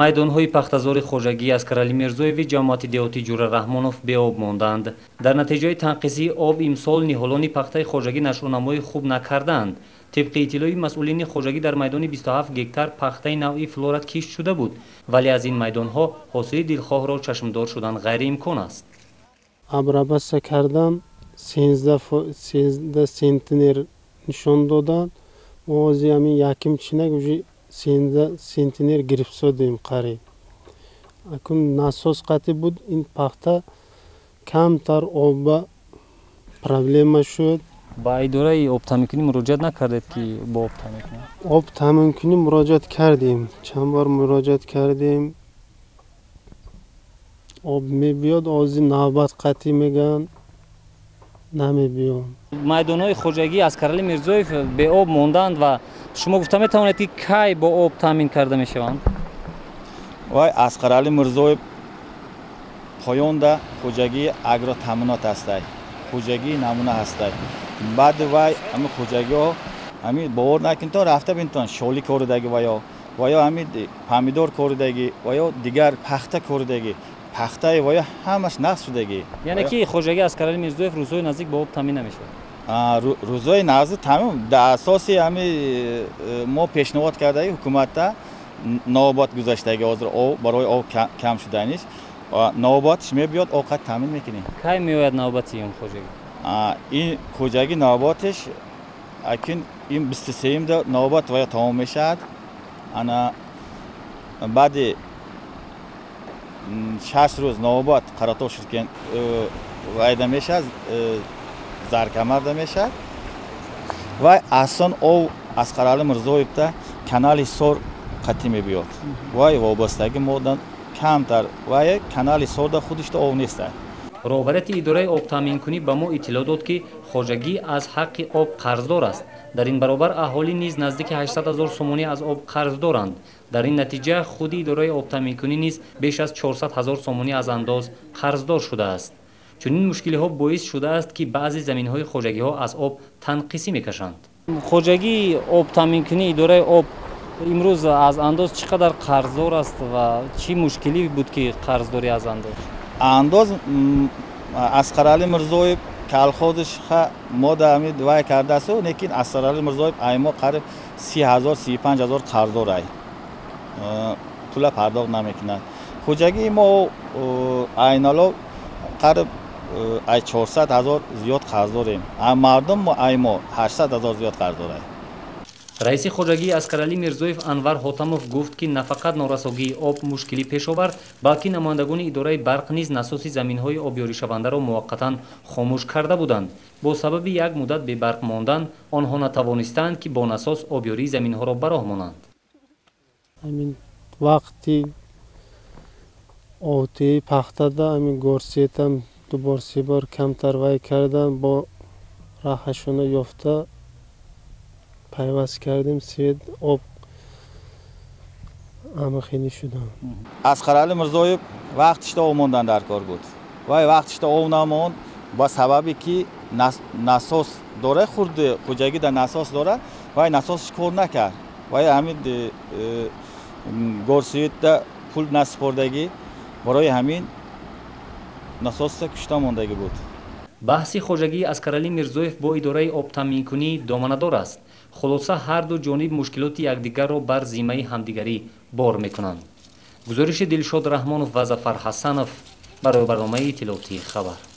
майдонҳои пахтазори хоҷагӣ, Аскаралӣ Мирзоеви ҷамоати деҳотӣ Ҷурра Раҳмонов беоб монданд. Дар натиҷаи танқисии об имсол ниҳолони пахтаи хоҷагӣ нашъонамои хуб накарданд. طبق اطلاع مسئولین خواجگی در میدان 27 گکتار پخته نوعی فلورات کشت شده بود، ولی از این میدان ها حاصل دلخواه را چشمدار شدن غیر امکان است. ابربسته کردم 13 سانتیمتر نشان دادن. ما از همین یکم چینه گوشی 13 سانتیمتر گرفت شدیم قریب. اکنون ناساس قطعی بود این پخته کمتر آب پرابلم شد. با اداره آب تامین مراجعه نکردید که با آب تامین کنید؟ آب تامین کنی مراجعه کردیم، چند بار مراجعه کردیم. آب میبیاد از نوبت قطعی میگن نمیبیاد. میدان‌های خوجگی اسکرعلی میرزایف به آب ماندند و شما گفته میتوانید که کی با آب تامین کرده میشوند؟ وای اسکرعلی میرزایف پایانده خوجگی اگرو تامینات است. خوجگی نمونه است. بعد وای امی خوجگی ها امی باور نکن تا رفته بینتون شالی کوردگی ویا امی پامیدور کوردگی ویا دیگر پخته کوردگی پخته ویا همش نقص شدگی. یعنی که خوجگی اسکرعلی میرزایف روزهای نزدیک با آب تامین نمیشه؟ روزهای نزدیک تامین در اساسی امی ما پیشنهاد کرده حکومت تا نوبت گذاشتگی از آب برای آب کم شدنش نوبتش میبیاد اوقات تامین میکنیم. کی میآید نوبتی اون خوجگی؟ این خوجگی نوبتش اکنون این 23 نوبت ویا تمام میشد. انا بعد 6 روز نوبت قراتو شرکن وایده میشد زرکمرده میشد و اصلا او اسکرعلی میرزایف تا کانال سور قطعی میبیاد وای وابستگی مودن کمتر و کانال سور دا خودش تو او نیست. راهبرت اداره آب تامین کنی به ما اطلاع داد که خوجگی از حق آب قرضدار است. در این برابر اهالی نیز نزدیک 800,000 سومانی از آب قرض دارند. در این نتیجه خود اداره آب تامین کنی نیز بیش از 400,000 سومانی از انداز قرضدار شده است. چون این مشکل ها باعث شده است که بعضی زمین های خوجگی ها از آب تنقیصی میکشند. خوجگی آب تامین کنی اداره آب امروز از انداز چقدر قرضدار است و چی مشکلی بود که قرضداری از انداز اسکرعلی میرزایف کالخوزش ما دامید وای کرده است لیکن اسکرعلی میرزایف ایما قریب 30,000 35,000 قرضدار است. پول پرداخت نمیکنند. خوجگی ما اینالا قریب 400,000 زیاد قرضدار ایم. مردم ما ایما 800,000 زیاد قرضدار است. رئیس خوجگی اسکرعلی میرزایف انور حاتموف گفت که نه فقط نارساگی آب مشکلی پیش آورد، بلکه نمایندگان اداره برق نیز نساز زمین‌های آبیاری شونده را موقتا خاموش کرده بودند. با سبب یک مدت به برق ماندن آنها نتوانستند که با نساز آبیاری زمین‌ها را براه مانند. همین وقتی آتی پخته دا همین گرسیتم دوبار سه بار کمتر وای کردم با راهشون یافته پیوست کردیم سید آب امخینی شدم. اسکرعلی میرزایف وقتش تا ماندن در کار بود و وقتش تا او نماند با سببی که نساس داره خورد خوجگی در نساس داره و نساسش کار نکرد و همین گرسیت پول نسپردگی برای همین نساس کشته ماندگی بود. بحث خوجگی اسکرعلی میرزایف با اداره آب تامین کنی دامنه‌دار است. خلاصه هر دو جانب مشکلات یکدیگر را بر ذمه همدیگری بار میکنند. گزارش دلشاد رحمانوف و ظفر حسنوف برای برنامه اطلاعاتی خبر.